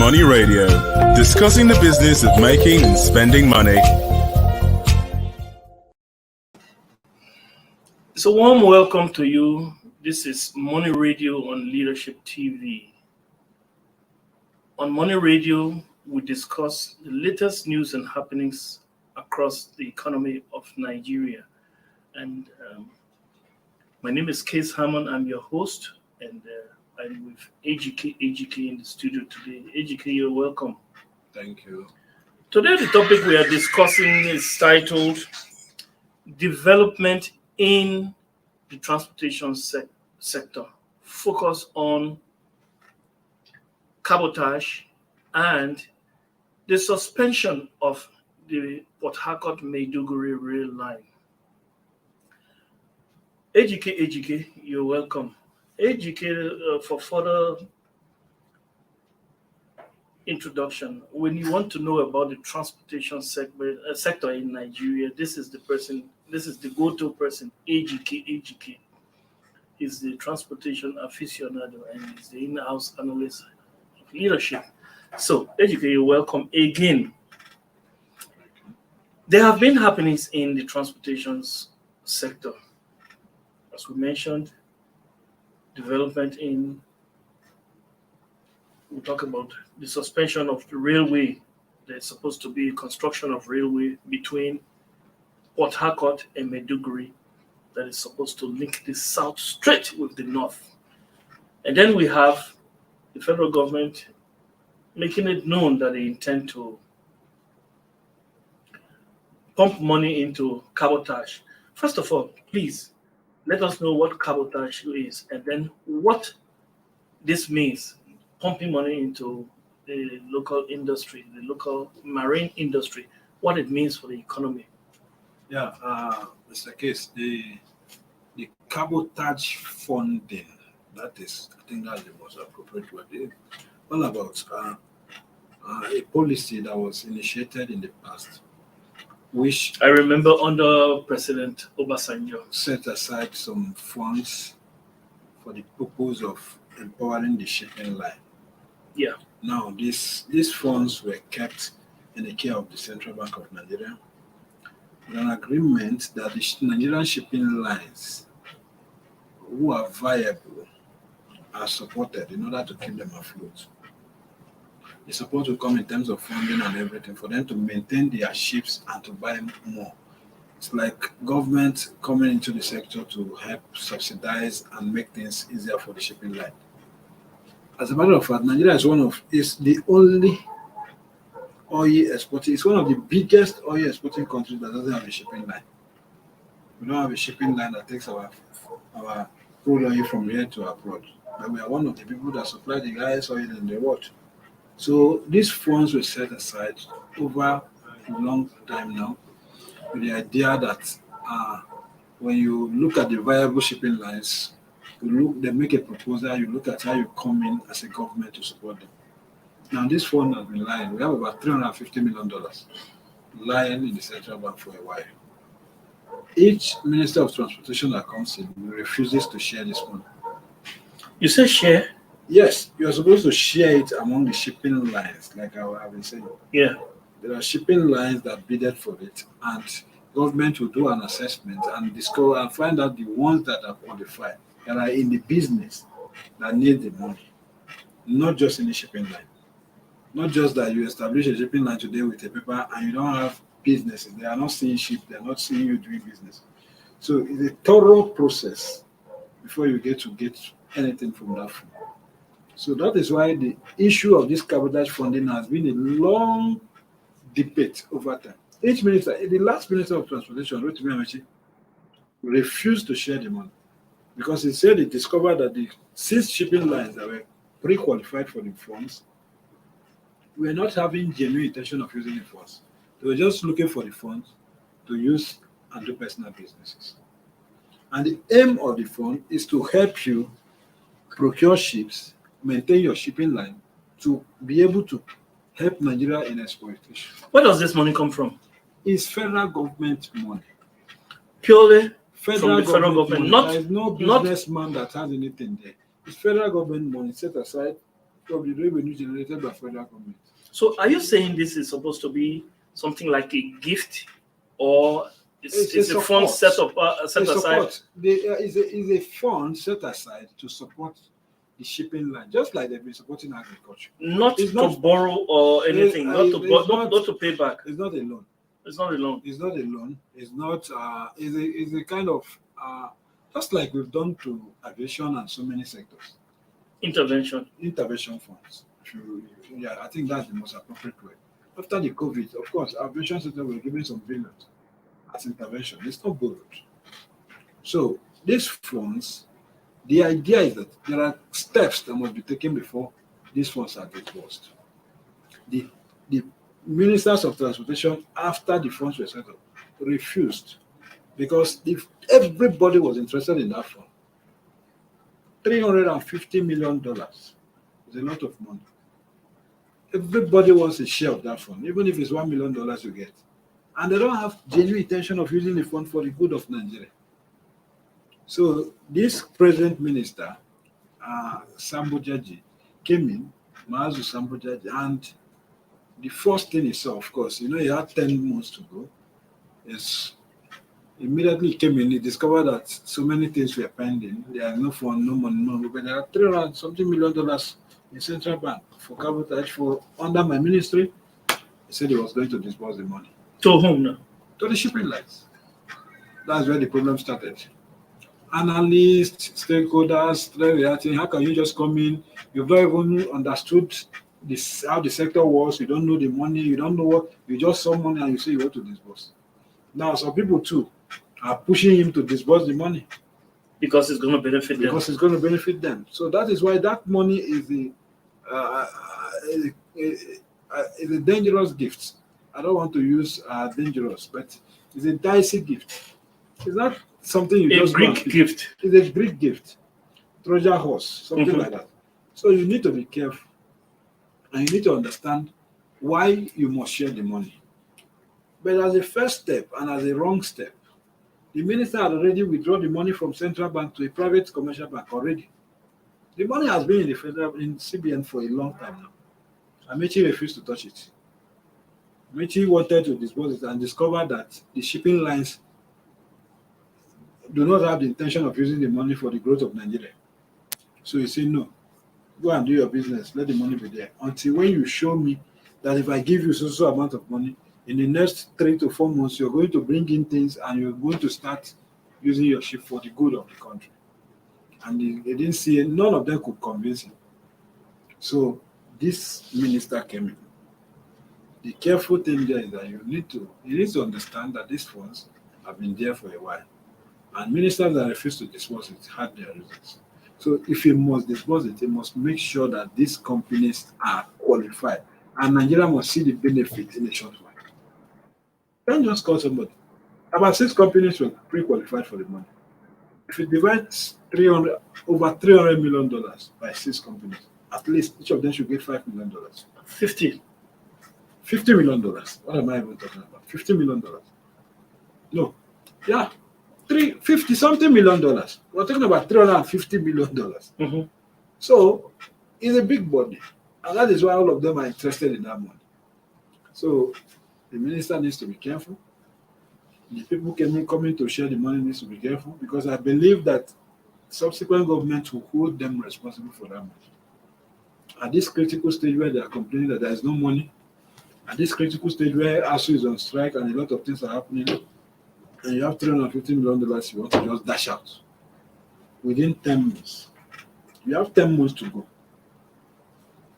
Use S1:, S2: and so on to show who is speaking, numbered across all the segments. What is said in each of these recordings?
S1: Money Radio, discussing the business of making and spending money.
S2: So warm welcome to you. This is Money Radio on Leadership TV. On Money Radio, we discuss the latest news and happenings across the economy of Nigeria. And my name is Case Hammond. I'm your host, and I'm with AGK in the studio today. AGK, you're welcome.
S3: Thank you.
S2: Today, the topic we are discussing is titled Development in the Transportation Sector. Focus on cabotage and the suspension of the Port Harcourt Maiduguri rail line. AGK, you're welcome. AGK, for further introduction, when you want to know about the transportation sector in Nigeria, this is the go-to person, AGK. He's the transportation aficionado and he's the in-house analyst of leadership. So, AGK, you're welcome again. There have been happenings in the transportation sector. As we mentioned, development we'll talk about the suspension of the railway. There's supposed to be construction of railway between Port Harcourt and Maiduguri that is supposed to link the south straight with the north. And then we have the federal government making it known that they intend to pump money into cabotage. First of all, please, let us know what cabotage is and then what this means, pumping money into the local industry, the local marine industry, what it means for the economy.
S3: Yeah, Mr. Case, the cabotage funding, I think that's the most appropriate word. It's all about a policy that was initiated in the past, which
S2: I remember under President Obasanjo
S3: set aside some funds for the purpose of empowering the shipping line.
S2: Yeah.
S3: Now, these funds were kept in the care of the Central Bank of Nigeria with an agreement that the Nigerian shipping lines who are viable are supported in order to keep them afloat. The support will come in terms of funding and everything for them to maintain their ships and to buy more. It's like government coming into the sector to help subsidize and make things easier for the shipping line. As a matter of fact, Nigeria is the only oil exporting. It's one of the biggest oil exporting countries that doesn't have a shipping line. We don't have a shipping line that takes our crude oil from here to abroad. But we are one of the people that supply the highest oil in the world. So these funds were set aside over a long time now with the idea that when you look at the viable shipping lines, they make a proposal, you look at how you come in as a government to support them. Now this fund has been lying. We have about $350 million lying in the central bank for a while. Each Minister of Transportation that comes in refuses to share this money.
S2: You say share?
S3: Yes, you are supposed to share it among the shipping lines, like I have been saying.
S2: Yeah.
S3: There are shipping lines that bidded for it, and government will do an assessment and discover and find out the ones that are qualified, that are in the business, that need the money, not just in the shipping line. Not just that you establish a shipping line today with a paper and you don't have businesses. They are not seeing ship, they are not seeing you doing business. So it's a thorough process before you get anything from that fund. So that is why the issue of this cabotage funding has been a long debate over time. Each minister, the last Minister of Transportation, Rotimi Amaechi, refused to share the money because he said he discovered that the 6 shipping lines that were pre-qualified for the funds were not having genuine intention of using the funds. They were just looking for the funds to use and do personal businesses. And the aim of the fund is to help you procure ships, maintain your shipping line, to be able to help Nigeria in exploitation.
S2: Where does this money come from?
S3: It's federal government money.
S2: Purely
S3: Federal
S2: government,
S3: money. There is no businessman that has anything there. It's federal government money set aside from the revenue generated by federal government.
S2: So are you saying this is supposed to be something like a gift, or it's a fund set aside?
S3: Support. Is a fund set aside to support the shipping line, just like they've been supporting agriculture.
S2: Not to borrow or anything, not to pay back.
S3: It's not a loan.
S2: It's not a loan.
S3: It's not a loan. It's not. It's a kind of just like we've done to aviation and so many sectors. Intervention funds. Yeah, I think that's the most appropriate way. After the COVID, of course, aviation sector were given some billions as intervention. It's not borrowed. So these funds, the idea is that there are steps that must be taken before these funds are disbursed. The ministers of transportation, after the funds were set up, refused, because if everybody was interested in that fund, $350 million is a lot of money. Everybody wants a share of that fund, even if it's $1 million you get. And they don't have genuine intention of using the fund for the good of Nigeria. So this present minister, Sambojaji, came in, Maazu Sambojaji, and the first thing he saw, of course, he had 10 months to go. Yes, immediately came in, he discovered that so many things were pending. There are no fund, no money, no, but there are $300-something million in central bank for Cabotage for under my ministry. He said he was going to disburse the money.
S2: To whom now?
S3: To the shipping lines. That's where the problem started. Analysts, stakeholders, reacting. How can you just come in? You've not even understood how the sector was. You don't know the money. You don't know what. You just saw money and you say you want to disburse. Now, some people too are pushing him to disburse the money
S2: because it's going to benefit them.
S3: Because it's going to benefit them. So that is why that money is a dangerous gift. I don't want to use dangerous, but it's a dicey gift. It's not something you just
S2: Greek gift.
S3: It's a Greek gift. Trojan horse, something like that. So you need to be careful. And you need to understand why you must share the money. But as a first step and as a wrong step, the minister had already withdrawn the money from central bank to a private commercial bank already. The money has been in CBN for a long time now. Amechi refused to touch it. Amechi wanted to disburse it and discovered that the shipping lines do not have the intention of using the money for the growth of Nigeria. So he said, no, go and do your business, let the money be there. Until when you show me that if I give you so amount of money, in the next 3 to 4 months, you're going to bring in things and you're going to start using your ship for the good of the country. And they didn't see it. None of them could convince him. So this minister came in. The careful thing there is that you need to understand that these funds have been there for a while. And ministers that refuse to disburse it had their reasons. So if he must disburse it, he must make sure that these companies are qualified. And Nigeria must see the benefit in a short while. Don't just call somebody. About 6 companies were pre-qualified for the money. If you divide over $300 million by 6 companies, at least each of them should get $5 million. $50 million. What am I even talking about? $50 million. No. Yeah. $50-something million. We're talking about $350 million.
S2: Mm-hmm.
S3: So it's a big body. And that is why all of them are interested in that money. So the minister needs to be careful. The people coming to share the money needs to be careful, because I believe that subsequent governments will hold them responsible for that money. At this critical stage where they are complaining that there is no money, at this critical stage where ASU is on strike and a lot of things are happening, and you have $350 million you want to just dash out within 10 months. You have 10 months to go.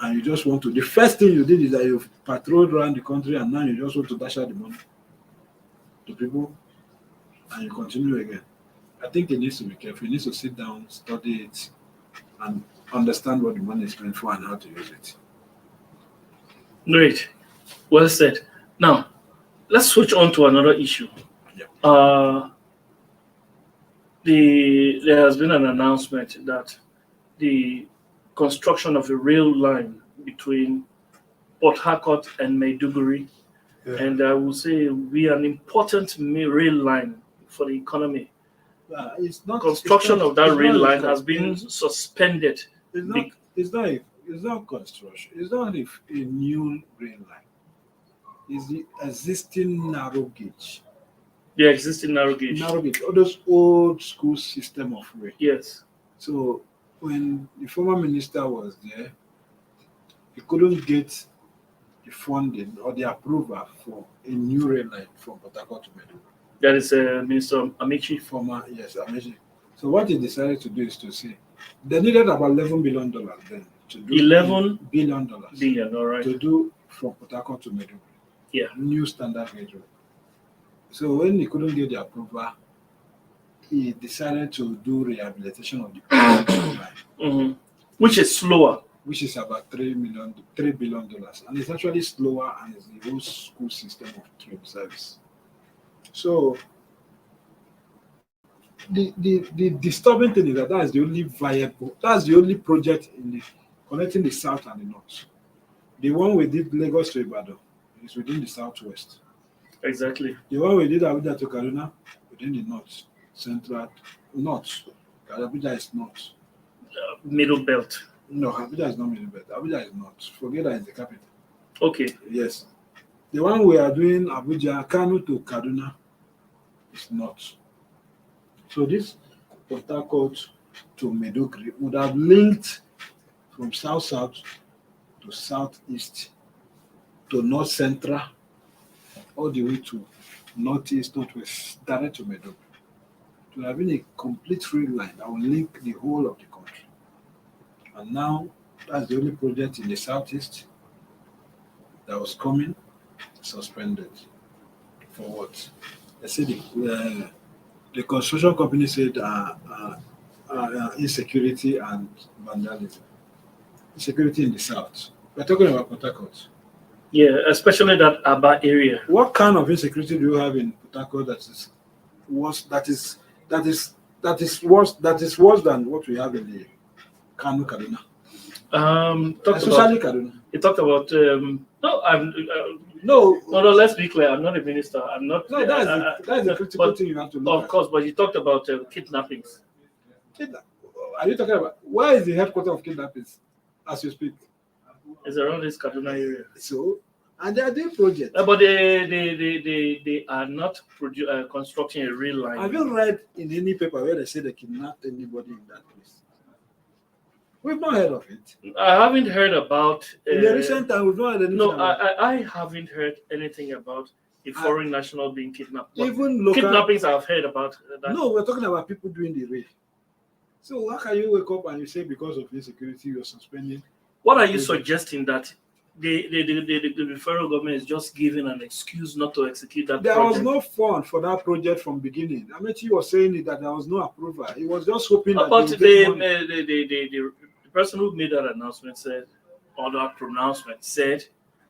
S3: And you just want to, the first thing you did is that you've patrolled around the country and now you just want to dash out the money to people and you continue again. I think he needs to be careful. He needs to sit down, study it, and understand what the money is meant for and how to use it.
S2: Great. Well said. Now, let's switch on to another issue.
S3: Yeah.
S2: There has been an announcement that the construction of a rail line between Port Harcourt and Maiduguri, and I will say it will be an important rail line for the economy.
S3: It's not,
S2: construction of that rail line has been suspended.
S3: It's not It's not construction. It's not a new rail line. It's the existing narrow gauge.
S2: The existing narrow gauge.
S3: Narrow gauge. All those old school system of rail.
S2: Yes.
S3: So when the former minister was there, he couldn't get the funding or the approval for a new rail line from Port Harcourt to Maiduguri.
S2: That is Minister Amici.
S3: Former, yes, Amici. So what he decided to do is to say they needed about $11 billion then to do
S2: $11
S3: billion
S2: all right.
S3: to do from Port Harcourt to Maiduguri.
S2: Yeah.
S3: New standard gauge road. So when he couldn't get the approval, he decided to do rehabilitation of the line,
S2: Mm-hmm. Which is slower.
S3: which is about $3 billion, and it's actually slower and it's the whole school system of train service. So the disturbing thing is that is the only viable, that's the only project in the connecting the south and the north. The one we did Lagos to Ibadan is within the southwest.
S2: Exactly.
S3: The one we did Abuja to Kaduna within the north, central, north. Abuja is north.
S2: Middle belt.
S3: No, Abuja is not middle belt. Abuja is north. Forget that it's the capital.
S2: Okay.
S3: Yes. The one we are doing Abuja, Kano to Kaduna is north. So this Port Harcourt to Maiduguri would have linked from south-south to southeast to north central all the way to northeast, northwest, direct to Maiduguri. To have been a complete rail line that will link the whole of the country. And now that's the only project in the southeast that was coming suspended. For what? They said the construction company said insecurity and vandalism. Insecurity in the south. We're talking about Port Harcourt.
S2: Yeah, especially that Aba area.
S3: What kind of insecurity do you have in Port Harcourt that is worse? That is worse than what we have in the Kano, Kaduna.
S2: Especially
S3: Kaduna.
S2: He talked about
S3: No.
S2: Let's be clear. I'm not a minister. I'm not.
S3: No, that's the critical thing you have to look
S2: at. Of course, but you talked about kidnappings.
S3: Are you talking about where is the headquarters of kidnappings as you speak?
S2: It's around this Kaduna area.
S3: So, and they are doing projects.
S2: But they are not constructing a rail line.
S3: Have you read in any paper where they say they kidnapped anybody in that place? We've not heard of it.
S2: I haven't heard about.
S3: In the recent time, we've not heard anything.
S2: No, I haven't heard anything about a foreign national being kidnapped.
S3: Even local
S2: kidnappings I've heard about. That.
S3: No, we're talking about people doing the raid. So how can you wake up and you say because of insecurity you're suspending?
S2: What are you suggesting, that the federal government is just giving an excuse not to execute that
S3: there
S2: project?
S3: Was no fund for that project from beginning. Amici was saying it, that there was no approval. He was just hoping that
S2: the person who made that announcement said, or that pronouncement said,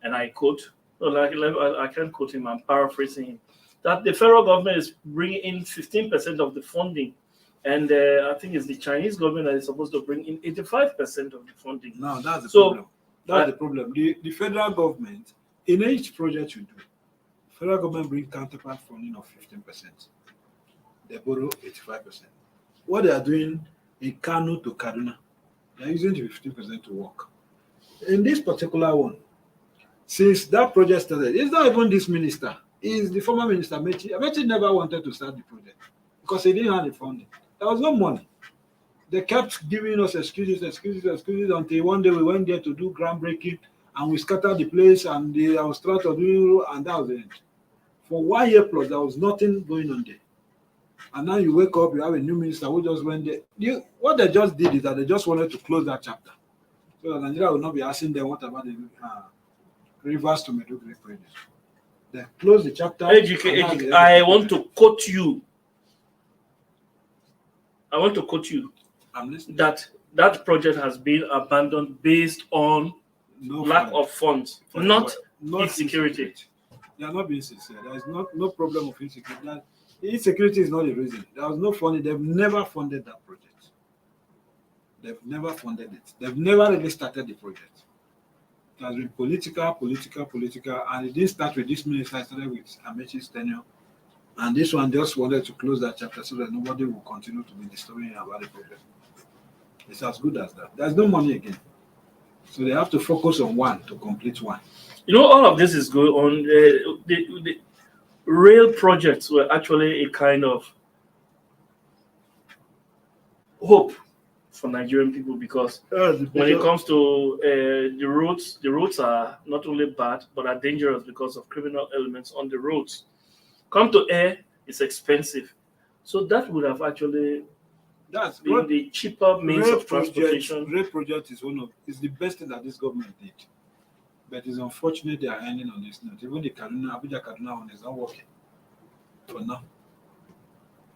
S2: and I quote, I can't quote him, I'm paraphrasing him, that the federal government is bringing in 15% of the funding. And I think it's the Chinese government that is supposed to bring in 85% of the funding.
S3: No, that's the problem. That's the problem. The federal government, in each project you do, federal government brings counterpart funding of 15%. They borrow 85%. What they are doing in Kano to Kaduna, they are using the 15% to work. In this particular one, since that project started, it's not even this minister. It's the former minister, Amechi. Amechi never wanted to start the project because he didn't have the funding. There was no money. They kept giving us excuses until one day we went there to do groundbreaking and we scattered the place and I was trying to do, and that was the end. For 1 year plus, there was nothing going on there. And now you wake up, you have a new minister who just went there. What they just did is that they just wanted to close that chapter. So that Nigeria will not be asking them what about the rivers to Maiduguri project. They closed the chapter.
S2: I want to quote you.
S3: I'm listening.
S2: That project has been abandoned based on lack of funds, not insecurity.
S3: They are not being sincere. There is no problem of insecurity. Insecurity is not the reason. There was no funding. They've never funded that project. They've never funded it. They've never really started the project. It has been political, and it didn't start with this minister. It started with Amechi's tenure. And this one just wanted to close that chapter so that nobody will continue to be disturbing about the project. It's as good as that. There's no money again. So they have to focus on one to complete one.
S2: All of this is going on. The rail projects were actually a kind of hope for Nigerian people because when it comes to the roads are not only bad but are dangerous because of criminal elements on the roads. Come to air, it's expensive. So that would have actually been the cheaper means of transportation.
S3: Rail project is the best thing that this government did. But it's unfortunate they are ending on this note. Even the Abuja-Kaduna one is not working for now.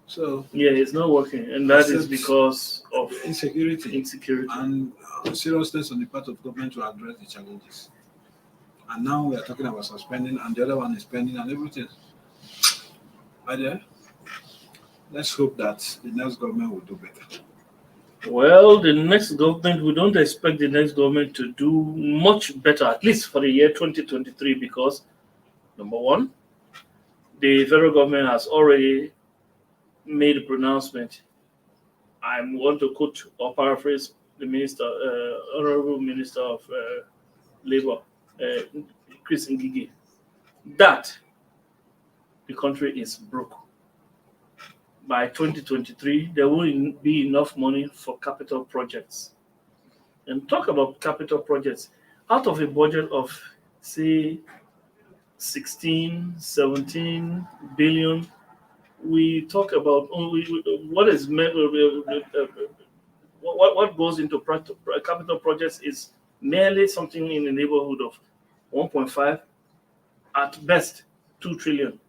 S3: So
S2: it's not working, and that is because of
S3: insecurity and seriousness on the part of government to address the challenges. And now we are talking about suspending, and the other one is pending, and everything. Let's hope that the next government will do better.
S2: Well, the next government, we don't expect the next government to do much better, at least for the year 2023, because number one, the federal government has already made a pronouncement. I want to quote or paraphrase the minister, Honorable Minister of Labor, Chris Ngige, that the country is broke. By 2023, there won't be enough money for capital projects. And talk about capital projects. Out of a budget of, say, 16, 17 billion, we talk about what is meant. What goes into capital projects is merely something in the neighborhood of 1.5, at best 2 trillion.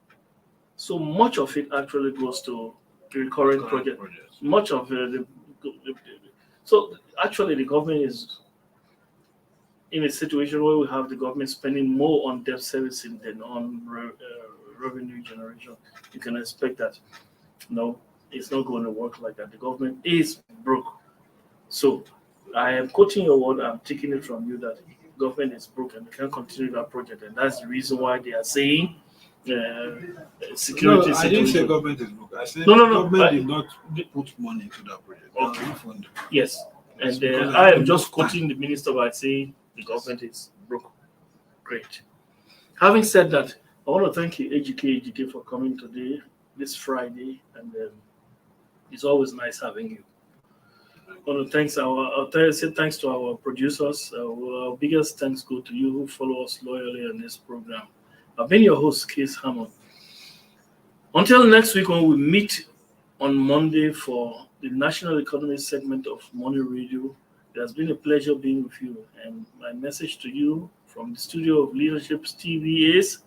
S2: So much of it actually goes to recurring projects. Much of so actually the government is in a situation where we have the government spending more on debt servicing than on revenue generation. You can expect that. No, it's not going to work like that. The government is broke. So I am quoting your word. I'm taking it from you that the government is broke and they can't continue that project. And that's the reason why they are saying security situation.
S3: I didn't say government is broke. I said government did not put money into that project.
S2: Okay. Yes. And I am just quoting the minister by saying the government is broke. Great. Having said that, I want to thank you, AGK, for coming today, this Friday, and it's always nice having you. I want to say thanks to our producers. Our biggest thanks go to you who follow us loyally on this program. I've been your host, Case Hammond. Until next week when we meet on Monday for the National Economy segment of Money Radio, it has been a pleasure being with you. And my message to you from the studio of Leadership TV is,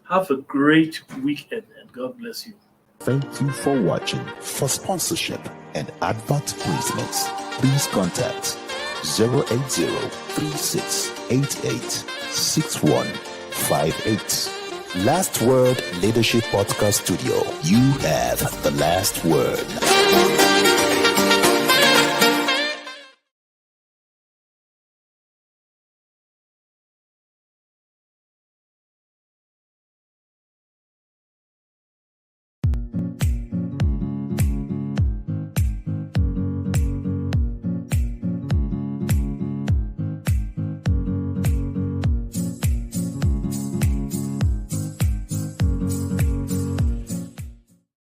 S2: have a great weekend and God bless you.
S4: Thank you for watching. For sponsorship and advert placements, please contact 080-3688-6158. Last Word Leadership Podcast Studio. You have the last word.